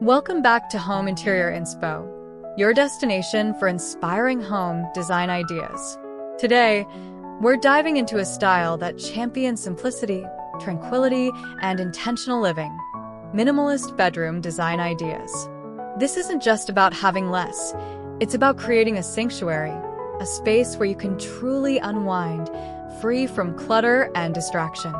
Welcome back to Home Interior Inspo, your destination for inspiring home design ideas. Today, we're diving into a style that champions simplicity, tranquility, and intentional living: minimalist bedroom design ideas. This isn't just about having less, it's about creating a sanctuary, a space where you can truly unwind, free from clutter and distraction.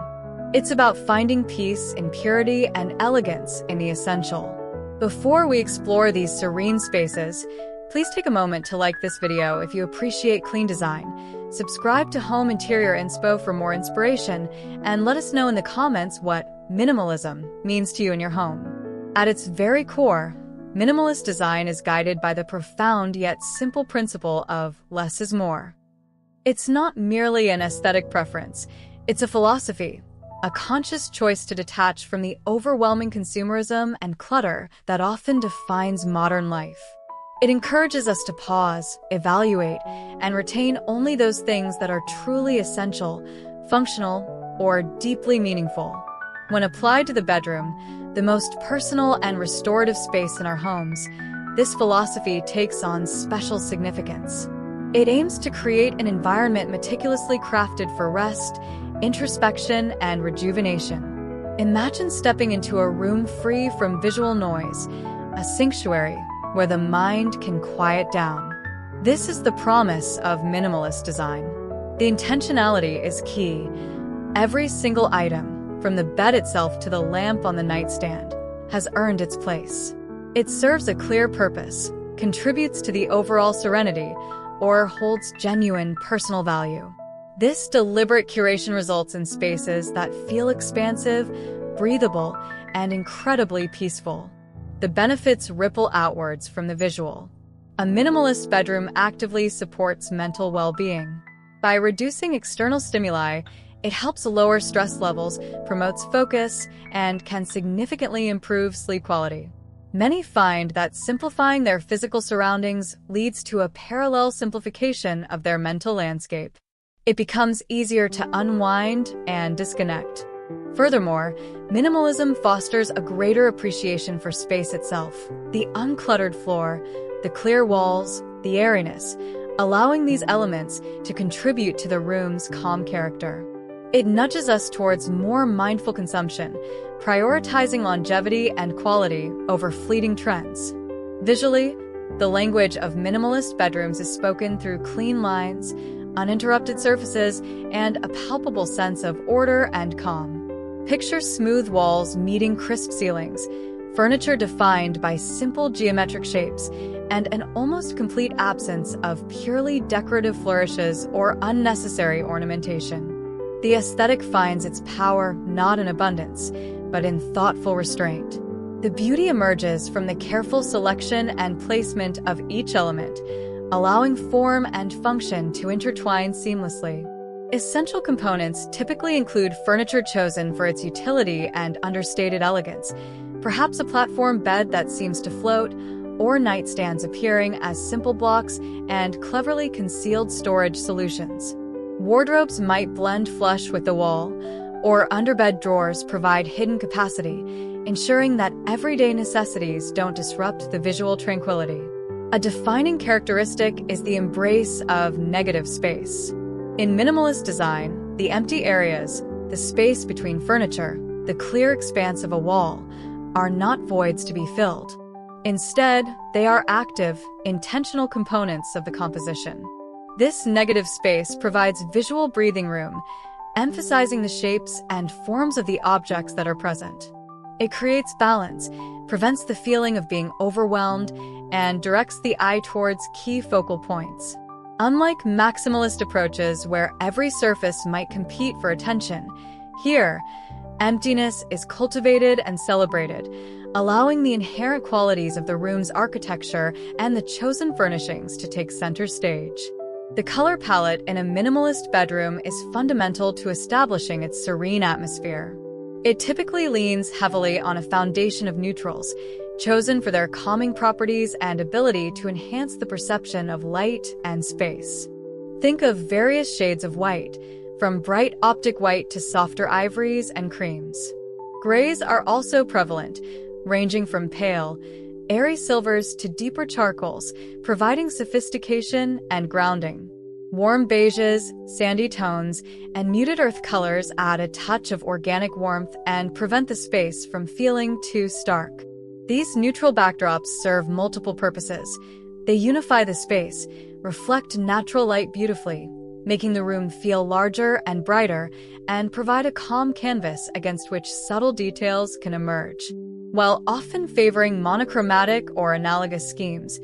It's about finding peace in purity and elegance in the essential. Before we explore these serene spaces, please take a moment to like this video if you appreciate clean design, subscribe to Home Interior Inspo for more inspiration, and let us know in the comments what minimalism means to you in your home. At its very core, minimalist design is guided by the profound yet simple principle of less is more. It's not merely an aesthetic preference, it's a philosophy, a conscious choice to detach from the overwhelming consumerism and clutter that often defines modern life. It encourages us to pause, evaluate, and retain only those things that are truly essential, functional, or deeply meaningful. When applied to the bedroom, the most personal and restorative space in our homes, this philosophy takes on special significance. It aims to create an environment meticulously crafted for rest, introspection, and rejuvenation. Imagine stepping into a room free from visual noise, a sanctuary where the mind can quiet down. This is the promise of minimalist design. The intentionality is key. Every single item, from the bed itself to the lamp on the nightstand, has earned its place. It serves a clear purpose, contributes to the overall serenity, or holds genuine personal value. This deliberate curation results in spaces that feel expansive, breathable, and incredibly peaceful. The benefits ripple outwards from the visual. A minimalist bedroom actively supports mental well-being. By reducing external stimuli, it helps lower stress levels, promotes focus, and can significantly improve sleep quality. Many find that simplifying their physical surroundings leads to a parallel simplification of their mental landscape. It becomes easier to unwind and disconnect. Furthermore, minimalism fosters a greater appreciation for space itself, the uncluttered floor, the clear walls, the airiness, allowing these elements to contribute to the room's calm character. It nudges us towards more mindful consumption, prioritizing longevity and quality over fleeting trends. Visually, the language of minimalist bedrooms is spoken through clean lines, uninterrupted surfaces, and a palpable sense of order and calm. Picture smooth walls meeting crisp ceilings, furniture defined by simple geometric shapes, and an almost complete absence of purely decorative flourishes or unnecessary ornamentation. The aesthetic finds its power not in abundance, but in thoughtful restraint. The beauty emerges from the careful selection and placement of each element, allowing form and function to intertwine seamlessly. Essential components typically include furniture chosen for its utility and understated elegance, perhaps a platform bed that seems to float, or nightstands appearing as simple blocks and cleverly concealed storage solutions. Wardrobes might blend flush with the wall, or underbed drawers provide hidden capacity, ensuring that everyday necessities don't disrupt the visual tranquility. A defining characteristic is the embrace of negative space. In minimalist design, the empty areas, the space between furniture, the clear expanse of a wall, are not voids to be filled. Instead, they are active, intentional components of the composition. This negative space provides visual breathing room, emphasizing the shapes and forms of the objects that are present. It creates balance, prevents the feeling of being overwhelmed, and directs the eye towards key focal points. Unlike maximalist approaches where every surface might compete for attention, here, emptiness is cultivated and celebrated, allowing the inherent qualities of the room's architecture and the chosen furnishings to take center stage. The color palette in a minimalist bedroom is fundamental to establishing its serene atmosphere. It typically leans heavily on a foundation of neutrals, chosen for their calming properties and ability to enhance the perception of light and space. Think of various shades of white, from bright optic white to softer ivories and creams. Grays are also prevalent, ranging from pale, airy silvers to deeper charcoals, providing sophistication and grounding. Warm beiges, sandy tones, and muted earth colors add a touch of organic warmth and prevent the space from feeling too stark. These neutral backdrops serve multiple purposes. They unify the space, reflect natural light beautifully, making the room feel larger and brighter, and provide a calm canvas against which subtle details can emerge. While often favoring monochromatic or analogous schemes,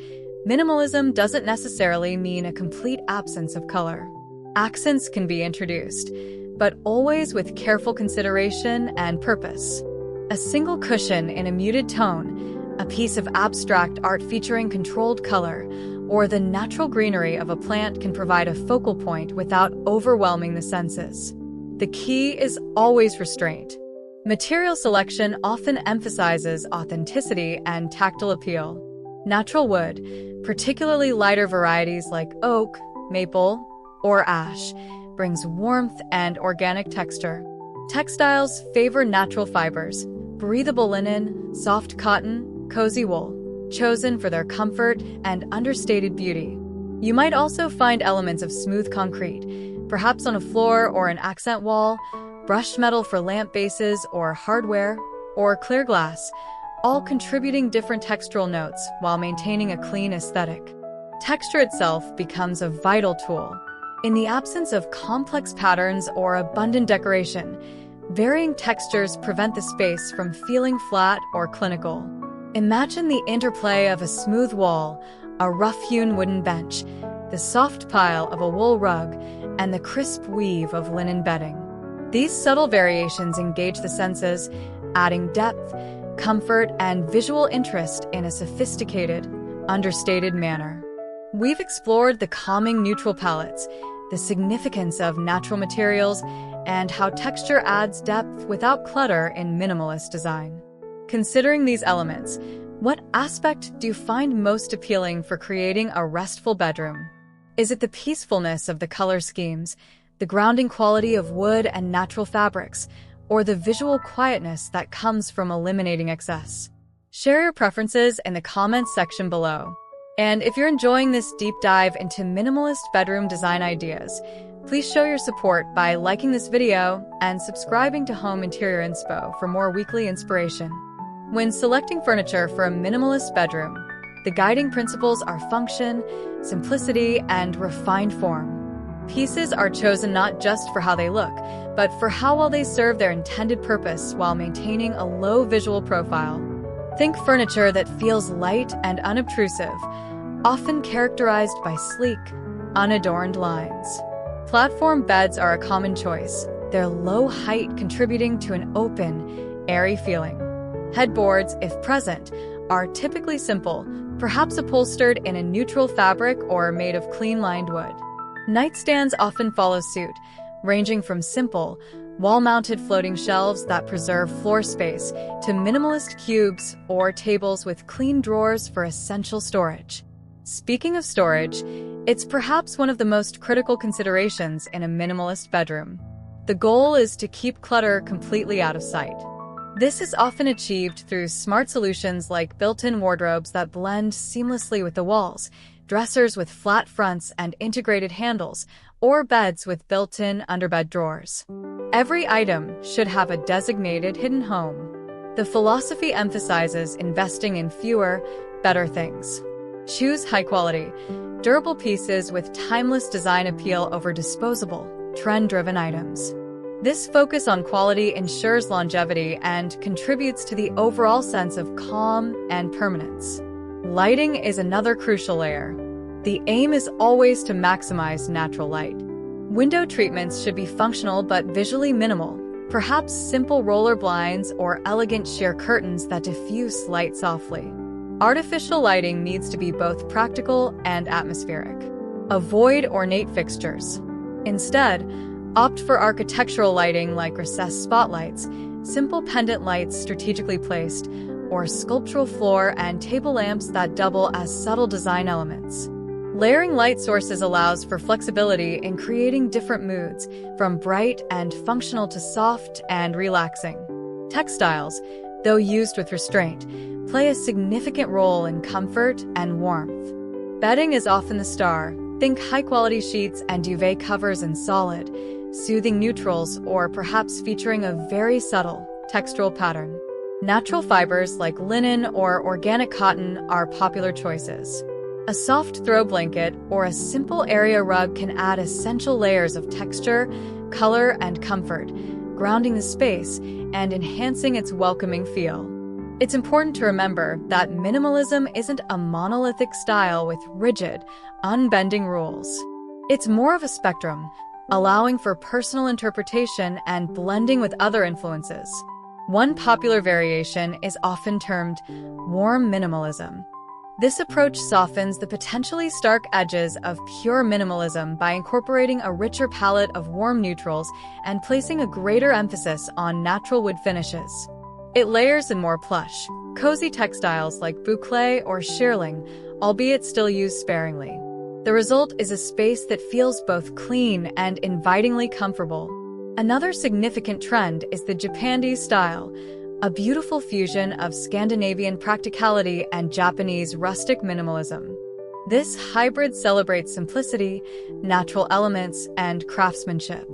minimalism doesn't necessarily mean a complete absence of color. Accents can be introduced, but always with careful consideration and purpose. A single cushion in a muted tone, a piece of abstract art featuring controlled color, or the natural greenery of a plant can provide a focal point without overwhelming the senses. The key is always restraint. Material selection often emphasizes authenticity and tactile appeal. Natural wood, particularly lighter varieties like oak, maple, or ash, brings warmth and organic texture. Textiles favor natural fibers, breathable linen, soft cotton, cozy wool, chosen for their comfort and understated beauty. You might also find elements of smooth concrete, perhaps on a floor or an accent wall, brushed metal for lamp bases or hardware, or clear glass, all contributing different textural notes while maintaining a clean aesthetic. Texture itself becomes a vital tool. In the absence of complex patterns or abundant decoration, varying textures prevent the space from feeling flat or clinical. Imagine the interplay of a smooth wall, a rough-hewn wooden bench, the soft pile of a wool rug, and the crisp weave of linen bedding. These subtle variations engage the senses, adding depth, comfort, and visual interest in a sophisticated, understated manner. We've explored the calming neutral palettes, the significance of natural materials, and how texture adds depth without clutter in minimalist design. Considering these elements, what aspect do you find most appealing for creating a restful bedroom? Is it the peacefulness of the color schemes, the grounding quality of wood and natural fabrics, or the visual quietness that comes from eliminating excess? Share your preferences in the comments section below. And if you're enjoying this deep dive into minimalist bedroom design ideas, please show your support by liking this video and subscribing to Home Interior Inspo for more weekly inspiration. When selecting furniture for a minimalist bedroom, the guiding principles are function, simplicity, and refined form. Pieces are chosen not just for how they look, but for how well they serve their intended purpose while maintaining a low visual profile. Think furniture that feels light and unobtrusive, often characterized by sleek, unadorned lines. Platform beds are a common choice, their low height contributing to an open, airy feeling. Headboards, if present, are typically simple, perhaps upholstered in a neutral fabric or made of clean-lined wood. Nightstands often follow suit, ranging from simple, wall-mounted floating shelves that preserve floor space to minimalist cubes or tables with clean drawers for essential storage. Speaking of storage, it's perhaps one of the most critical considerations in a minimalist bedroom. The goal is to keep clutter completely out of sight. This is often achieved through smart solutions like built-in wardrobes that blend seamlessly with the walls, dressers with flat fronts and integrated handles, or beds with built-in underbed drawers. Every item should have a designated hidden home. The philosophy emphasizes investing in fewer, better things. Choose high-quality, durable pieces with timeless design appeal over disposable, trend-driven items. This focus on quality ensures longevity and contributes to the overall sense of calm and permanence. Lighting is another crucial layer. The aim is always to maximize natural light. Window treatments should be functional but visually minimal, perhaps simple roller blinds or elegant sheer curtains that diffuse light softly. Artificial lighting needs to be both practical and atmospheric. Avoid ornate fixtures. Instead, opt for architectural lighting like recessed spotlights, simple pendant lights strategically placed, or sculptural floor and table lamps that double as subtle design elements. Layering light sources allows for flexibility in creating different moods, from bright and functional to soft and relaxing. Textiles, though used with restraint, play a significant role in comfort and warmth. Bedding is often the star. Think high-quality sheets and duvet covers in solid, soothing neutrals, or perhaps featuring a very subtle textural pattern. Natural fibers like linen or organic cotton are popular choices. A soft throw blanket or a simple area rug can add essential layers of texture, color, and comfort, grounding the space and enhancing its welcoming feel. It's important to remember that minimalism isn't a monolithic style with rigid, unbending rules. It's more of a spectrum, allowing for personal interpretation and blending with other influences. One popular variation is often termed warm minimalism. This approach softens the potentially stark edges of pure minimalism by incorporating a richer palette of warm neutrals and placing a greater emphasis on natural wood finishes. It layers in more plush, cozy textiles like boucle or shearling, albeit still used sparingly. The result is a space that feels both clean and invitingly comfortable. Another significant trend is the Japandi style, a beautiful fusion of Scandinavian practicality and Japanese rustic minimalism. This hybrid celebrates simplicity, natural elements, and craftsmanship.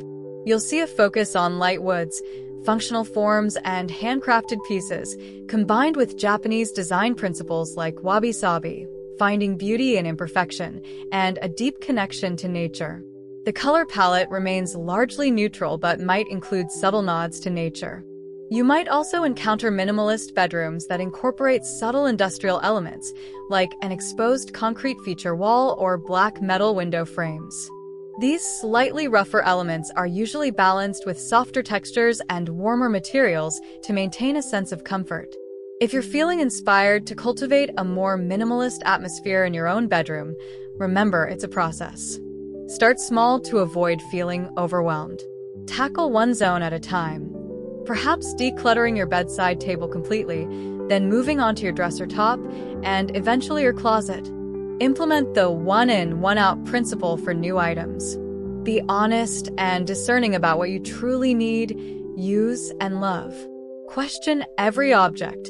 You'll see a focus on light woods, functional forms, and handcrafted pieces, combined with Japanese design principles like wabi-sabi, finding beauty in imperfection, and a deep connection to nature. The color palette remains largely neutral but might include subtle nods to nature. You might also encounter minimalist bedrooms that incorporate subtle industrial elements, like an exposed concrete feature wall or black metal window frames. These slightly rougher elements are usually balanced with softer textures and warmer materials to maintain a sense of comfort. If you're feeling inspired to cultivate a more minimalist atmosphere in your own bedroom, remember it's a process. Start small to avoid feeling overwhelmed. Tackle one zone at a time. Perhaps decluttering your bedside table completely, then moving on to your dresser top, and eventually your closet. Implement the one-in, one-out principle for new items. Be honest and discerning about what you truly need, use, and love. Question every object.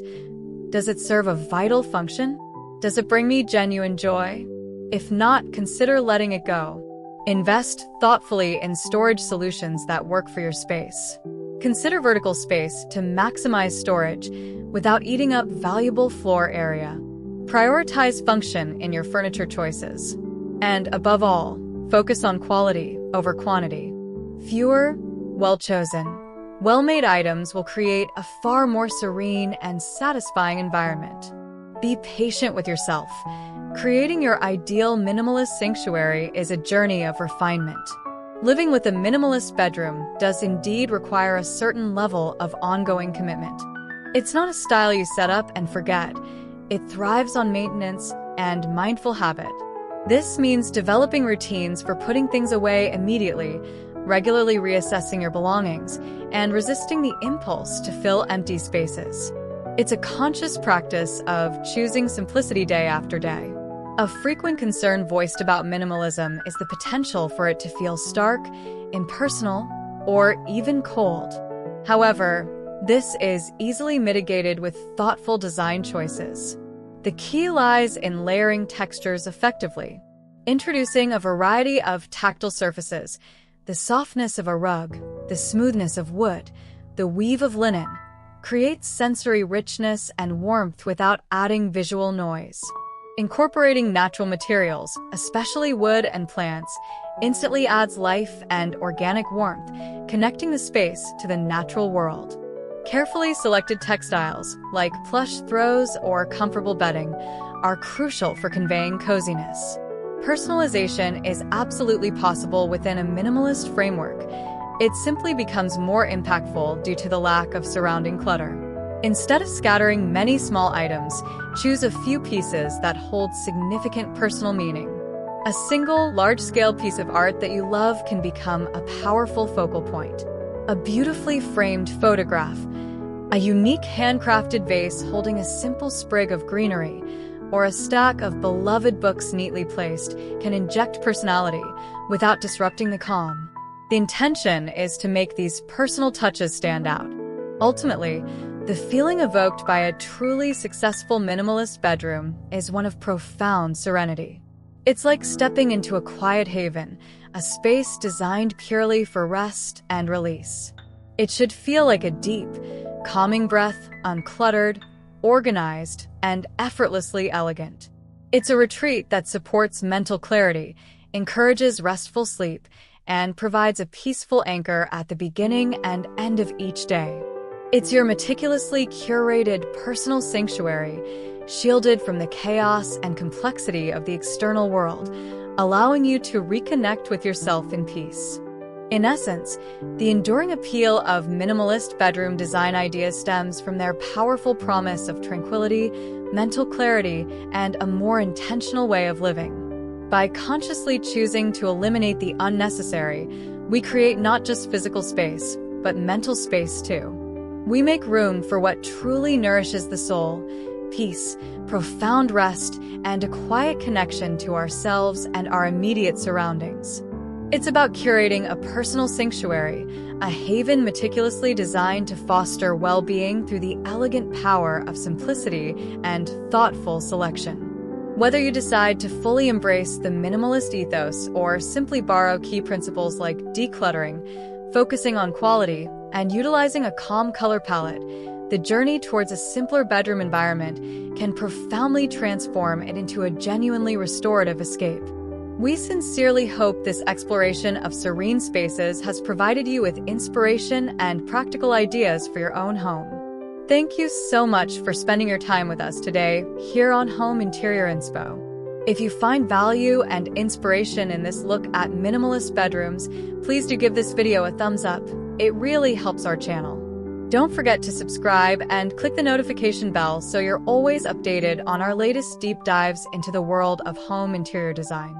Does it serve a vital function? Does it bring me genuine joy? If not, consider letting it go. Invest thoughtfully in storage solutions that work for your space. Consider vertical space to maximize storage without eating up valuable floor area. Prioritize function in your furniture choices. And above all, focus on quality over quantity. Fewer, well-chosen, well-made items will create a far more serene and satisfying environment. Be patient with yourself. Creating your ideal minimalist sanctuary is a journey of refinement. Living with a minimalist bedroom does indeed require a certain level of ongoing commitment. It's not a style you set up and forget. It thrives on maintenance and mindful habit. This means developing routines for putting things away immediately, regularly reassessing your belongings, and resisting the impulse to fill empty spaces. It's a conscious practice of choosing simplicity day after day. A frequent concern voiced about minimalism is the potential for it to feel stark, impersonal, or even cold. However, this is easily mitigated with thoughtful design choices. The key lies in layering textures effectively. Introducing a variety of tactile surfaces, the softness of a rug, the smoothness of wood, the weave of linen, creates sensory richness and warmth without adding visual noise. Incorporating natural materials, especially wood and plants, instantly adds life and organic warmth, connecting the space to the natural world. Carefully selected textiles, like plush throws or comfortable bedding, are crucial for conveying coziness. Personalization is absolutely possible within a minimalist framework. It simply becomes more impactful due to the lack of surrounding clutter. Instead of scattering many small items, choose a few pieces that hold significant personal meaning. A single, large-scale piece of art that you love can become a powerful focal point. A beautifully framed photograph, a unique handcrafted vase holding a simple sprig of greenery, or a stack of beloved books neatly placed can inject personality without disrupting the calm. The intention is to make these personal touches stand out. Ultimately, The feeling evoked by a truly successful minimalist bedroom is one of profound serenity. It's like stepping into a quiet haven, a space designed purely for rest and release. It should feel like a deep, calming breath, uncluttered, organized, and effortlessly elegant. It's a retreat that supports mental clarity, encourages restful sleep, and provides a peaceful anchor at the beginning and end of each day. It's your meticulously curated personal sanctuary, shielded from the chaos and complexity of the external world, allowing you to reconnect with yourself in peace. In essence, the enduring appeal of minimalist bedroom design ideas stems from their powerful promise of tranquility, mental clarity, and a more intentional way of living. By consciously choosing to eliminate the unnecessary, we create not just physical space, but mental space too. We make room for what truly nourishes the soul: peace, profound rest, and a quiet connection to ourselves and our immediate surroundings. It's about curating a personal sanctuary, a haven meticulously designed to foster well-being through the elegant power of simplicity and thoughtful selection. Whether you decide to fully embrace the minimalist ethos or simply borrow key principles like decluttering, focusing on quality, and utilizing a calm color palette, the journey towards a simpler bedroom environment can profoundly transform it into a genuinely restorative escape. We sincerely hope this exploration of serene spaces has provided you with inspiration and practical ideas for your own home. Thank you so much for spending your time with us today here on Home Interior Inspo. If you find value and inspiration in this look at minimalist bedrooms, please do give this video a thumbs up. It really helps our channel. Don't forget to subscribe and click the notification bell so you're always updated on our latest deep dives into the world of home interior design.